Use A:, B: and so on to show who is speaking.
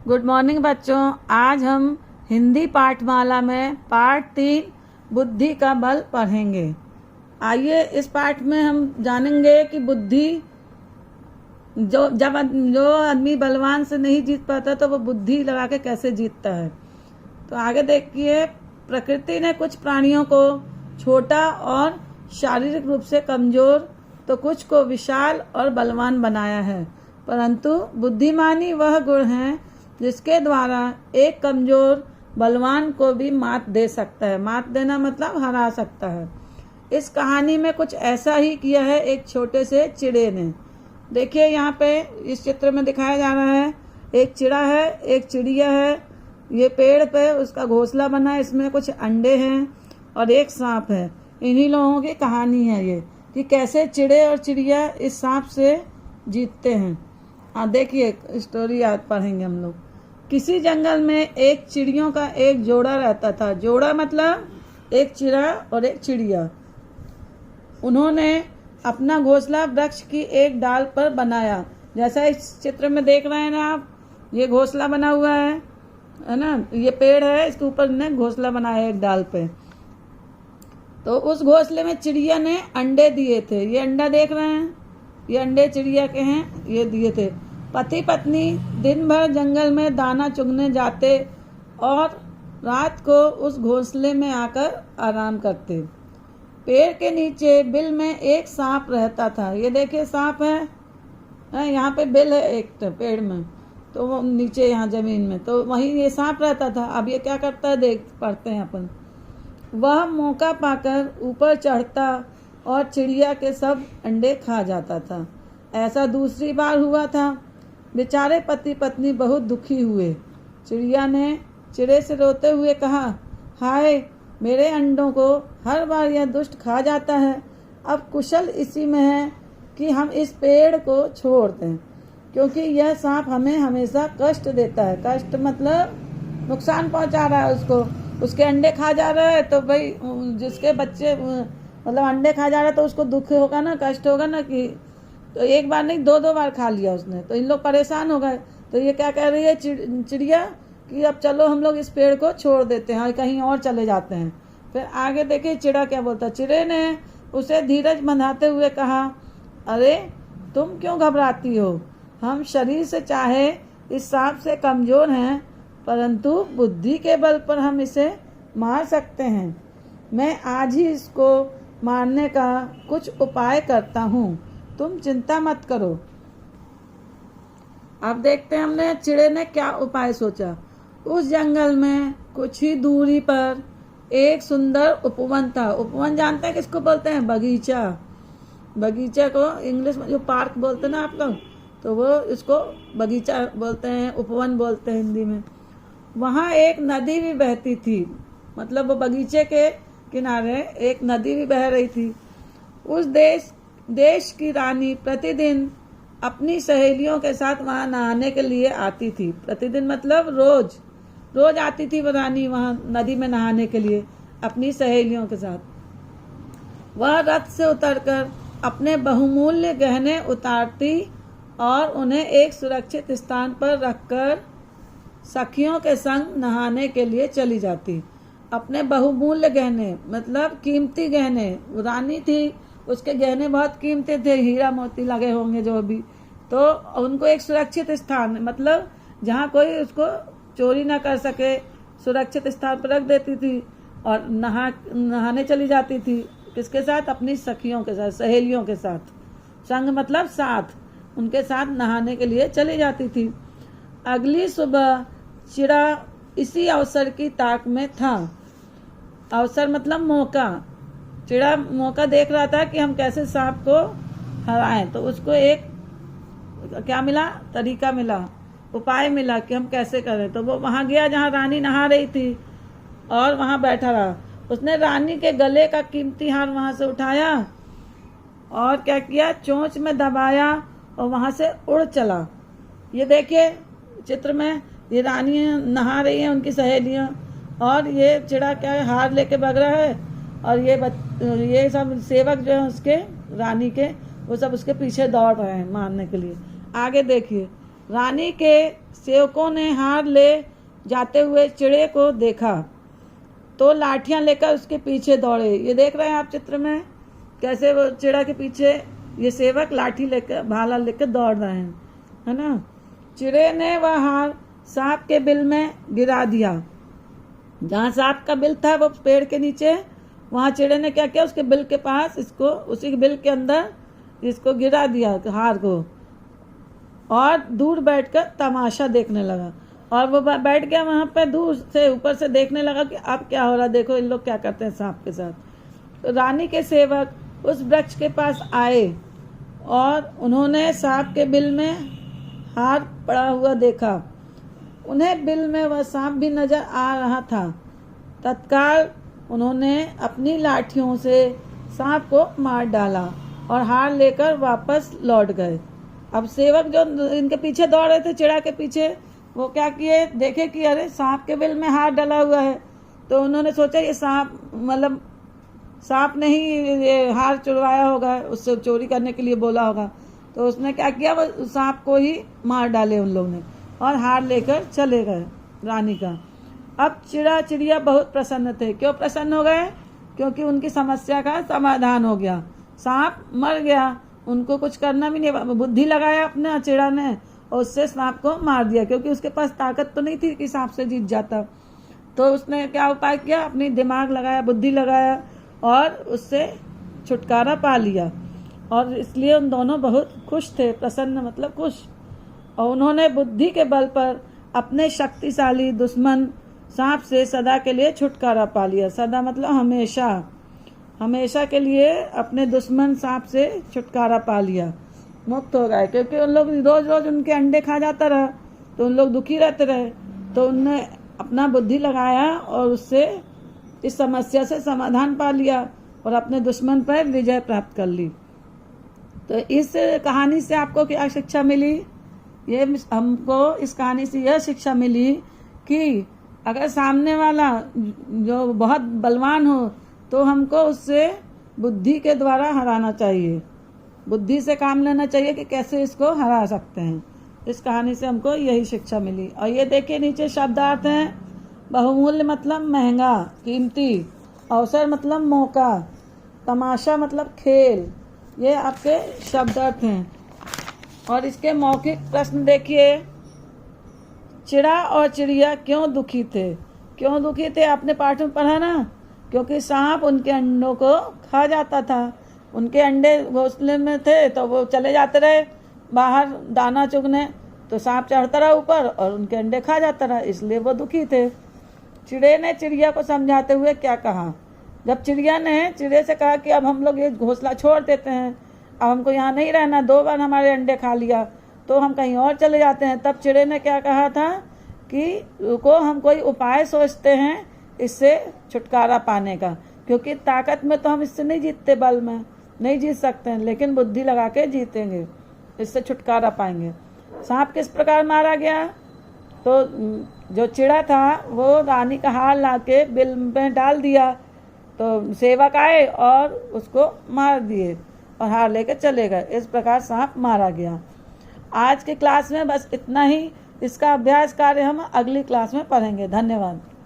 A: Good morning बच्चों। आज हम हिंदी पाठमाला में पाठ 3 बुद्धि का बल पढ़ेंगे। आइए इस पाठ में हम जानेंगे कि बुद्धि जो आदमी बलवान से नहीं जीत पाता तो वो बुद्धि लगा के कैसे जीतता है। तो आगे देखिए, प्रकृति ने कुछ प्राणियों को छोटा और शारीरिक रूप से कमजोर तो कुछ को विशाल और बलवान बनाया है, परंतु बुद्धिमानी वह गुण है जिसके द्वारा एक कमजोर बलवान को भी मात दे सकता है। मात देना मतलब हरा सकता है। इस कहानी में कुछ ऐसा ही किया है एक छोटे से चिड़े ने। देखिए यहाँ पे इस चित्र में दिखाया जा रहा है, एक चिड़ा है, एक चिड़िया है। ये पेड़ पे उसका घोंसला बना है, इसमें कुछ अंडे हैं और एक सांप है। इन्हीं लोगों की कहानी है ये कि कैसे चिड़े और चिड़िया इस सांप से जीतते हैं। देखिए स्टोरी याद पढ़ेंगे हम लोग। किसी जंगल में एक चिड़ियों का एक जोड़ा रहता था। जोड़ा मतलब एक चिड़ा और एक चिड़िया। उन्होंने अपना घोंसला वृक्ष की एक डाल पर बनाया, जैसा इस चित्र में देख रहे हैं ना आप। ये घोंसला बना हुआ है ना, ये पेड़ है, इसके ऊपर ने घोंसला बनाया एक डाल पे। तो उस घोंसले में चिड़िया ने अंडे दिए थे। ये अंडा देख रहे हैं, ये अंडे चिड़िया के हैं, ये दिए थे। पति पत्नी दिन भर जंगल में दाना चुगने जाते और रात को उस घोंसले में आकर आराम करते। पेड़ के नीचे बिल में एक सांप रहता था। ये देखिए सांप है, यहाँ पे बिल है एक पेड़ में, तो वो नीचे यहाँ जमीन में, तो वहीं ये सांप रहता था। अब ये क्या करता है देख पढ़ते हैं अपन। वह मौका पाकर ऊपर चढ़ता और चिड़िया के सब अंडे खा जाता था। ऐसा दूसरी बार हुआ था। बेचारे पति पत्नी बहुत दुखी हुए। चिड़िया ने चिड़े से रोते हुए कहा, हाय, मेरे अंडों को हर बार यह दुष्ट खा जाता है। अब कुशल इसी में है कि हम इस पेड़ को छोड़ दें, क्योंकि यह सांप हमें हमेशा कष्ट देता है। कष्ट मतलब नुकसान पहुंचा रहा है उसको, उसके अंडे खा जा रहा है। तो भाई जिसके बच्चे मतलब अंडे खा जा रहा है तो उसको दुख होगा ना, कष्ट होगा ना। कि तो एक बार नहीं, दो बार खा लिया उसने, तो इन लोग परेशान हो गए। तो ये क्या कह रही है चिड़िया कि अब चलो हम लोग इस पेड़ को छोड़ देते हैं, कहीं और चले जाते हैं। फिर आगे देखिए चिड़ा क्या बोलता। चिड़े ने उसे धीरज बंधाते हुए कहा, अरे तुम क्यों घबराती हो? हम शरीर से चाहे इस सांप से कमजोर हैं, परंतु बुद्धि के बल पर हम इसे मार सकते हैं। मैं आज ही इसको मारने का कुछ उपाय करता हूँ, तुम चिंता मत करो। अब देखते हैं हमने चिड़े ने क्या उपाय सोचा। उस जंगल में कुछ ही दूरी पर एक सुंदर उपवन था। उपवन जानते हैं किसको बोलते हैं? बगीचा। बगीचा को इंग्लिश में जो पार्क बोलते हैं ना आप लोग, तो वो इसको बगीचा बोलते हैं, उपवन बोलते हैं हिंदी में। वहाँ एक नदी भी बहती थी, मतलब वो बगीचे के किनारे एक नदी भी बह रही थी। उस देश की रानी प्रतिदिन अपनी सहेलियों के साथ वहां नहाने के लिए आती थी। प्रतिदिन मतलब रोज रोज आती थी वो रानी वहां नदी में नहाने के लिए अपनी सहेलियों के साथ। वह रथ से उतरकर अपने बहुमूल्य गहने उतारती और उन्हें एक सुरक्षित स्थान पर रखकर सखियों के संग नहाने के लिए चली जाती। अपने बहुमूल्य गहने मतलब कीमती गहने। रानी थी, उसके गहने बहुत कीमती थे, हीरा मोती लगे होंगे जो भी। तो उनको एक सुरक्षित स्थान मतलब जहाँ कोई उसको चोरी ना कर सके, सुरक्षित स्थान पर रख देती थी और नहाने चली जाती थी। किसके साथ? अपनी सखियों के साथ, सहेलियों के साथ। संग मतलब साथ, उनके साथ नहाने के लिए चली जाती थी। अगली सुबह चिड़ा इसी अवसर की ताक में था। अवसर मतलब मौका। चिड़ा मौका देख रहा था कि हम कैसे सांप को हराएं। तो उसको एक क्या मिला? तरीका मिला, उपाय मिला कि हम कैसे करें। तो वो वहां गया जहां रानी नहा रही थी और वहां बैठा रहा। उसने रानी के गले का कीमती हार वहां से उठाया और क्या किया, चोंच में दबाया और वहां से उड़ चला। ये देखिए चित्र में, ये रानी नहा रही है, उनकी सहेलियां, और ये चिड़ा क्या है, हार लेके भाग रहा है। और ये सब सेवक जो है उसके, रानी के, वो सब उसके पीछे दौड़ रहे हैं मारने के लिए। आगे देखिए, रानी के सेवकों ने हार ले जाते हुए चिड़े को देखा तो लाठियां लेकर उसके पीछे दौड़े। ये देख रहे हैं आप चित्र में कैसे वो चिड़ा के पीछे ये सेवक लाठी लेकर भाला लेकर दौड़ रहे हैं, है ना। चिड़े ने वह हार सांप के बिल में गिरा दिया। जहाँ सांप का बिल था वो पेड़ के नीचे, वहाँ चिड़े ने क्या किया, उसके बिल के पास इसको, उसी बिल के अंदर इसको गिरा दिया हार को, और दूर बैठकर तमाशा देखने लगा। और वो बैठ गया वहाँ पे, दूर से ऊपर से देखने लगा कि अब क्या हो रहा, देखो इन लोग क्या करते हैं सांप के साथ। तो रानी के सेवक उस वृक्ष के पास आए और उन्होंने सांप के बिल में हार पड़ा हुआ देखा। उन्हें बिल में वह सांप भी नजर आ रहा था। तत्काल उन्होंने अपनी लाठियों से सांप को मार डाला और हार लेकर वापस लौट गए। अब सेवक जो इनके पीछे दौड़ रहे थे, चिड़ा के पीछे, वो क्या किए, देखे कि अरे सांप के बिल में हार डला हुआ है। तो उन्होंने सोचा ये सांप, मतलब सांप ने ही ये हार चुरवाया होगा, उससे चोरी करने के लिए बोला होगा। तो उसने क्या किया, वो सांप को ही मार डाले उन लोगों ने और हार लेकर चले गए रानी का। अब चिड़िया बहुत प्रसन्न थे। क्यों प्रसन्न हो गए? क्योंकि उनकी समस्या का समाधान हो गया, सांप मर गया, उनको कुछ करना भी नहीं, बुद्धि लगाया अपने चिड़ा ने और उससे सांप को मार दिया, क्योंकि उसके पास ताकत तो नहीं थी कि सांप से जीत जाता। तो उसने क्या उपाय किया, अपनी दिमाग लगाया, बुद्धि लगाया और उससे छुटकारा पा लिया। और इसलिए उन दोनों बहुत खुश थे, प्रसन्न मतलब खुश। और उन्होंने बुद्धि के बल पर अपने शक्तिशाली दुश्मन सांप से सदा के लिए छुटकारा पा लिया। सदा मतलब हमेशा, हमेशा के लिए अपने दुश्मन सांप से छुटकारा पा लिया, मुक्त हो गए। क्योंकि उन लोग रोज रोज उनके अंडे खा जाता रहा तो उन लोग दुखी रहते रहे। तो उनने अपना बुद्धि लगाया और उससे इस समस्या से समाधान पा लिया और अपने दुश्मन पर विजय प्राप्त कर ली। तो इस कहानी से आपको क्या शिक्षा मिली? ये हमको इस कहानी से यह शिक्षा मिली कि अगर सामने वाला जो बहुत बलवान हो तो हमको उससे बुद्धि के द्वारा हराना चाहिए, बुद्धि से काम लेना चाहिए कि कैसे इसको हरा सकते हैं। इस कहानी से हमको यही शिक्षा मिली। और ये देखिए नीचे शब्दार्थ हैं। बहुमूल्य मतलब महंगा, कीमती। अवसर मतलब मौका। तमाशा मतलब खेल। ये आपके शब्दार्थ हैं। और इसके मौखिक प्रश्न देखिए। चिड़ा और चिड़िया क्यों दुखी थे? क्यों दुखी थे आपने पाठ में पढ़ा ना, क्योंकि सांप उनके अंडों को खा जाता था। उनके अंडे घोंसले में थे तो वो चले जाते रहे बाहर दाना चुगने, तो सांप चढ़ता रहा ऊपर और उनके अंडे खा जाता रहा, इसलिए वो दुखी थे। चिड़े ने चिड़िया को समझाते हुए क्या कहा? जब चिड़िया ने चिड़े से कहा कि अब हम लोग ये घोंसला छोड़ देते हैं, अब हमको यहाँ नहीं रहना, 2 बार हमारे अंडे खा लिया तो हम कहीं और चले जाते हैं, तब चिड़े ने क्या कहा था कि रुको, हम कोई उपाय सोचते हैं इससे छुटकारा पाने का, क्योंकि ताकत में तो हम इससे नहीं जीतते, बल में नहीं जीत सकते हैं, लेकिन बुद्धि लगा के जीतेंगे, इससे छुटकारा पाएंगे। सांप किस प्रकार मारा गया? तो जो चिड़ा था वो रानी का हार लाके बिल में डाल दिया, तो सेवक आए और उसको मार दिए और हार लेकर चले गए। इस प्रकार सांप मारा गया। आज की क्लास में बस इतना ही। इसका अभ्यास कार्य हम अगली क्लास में पढ़ेंगे। धन्यवाद।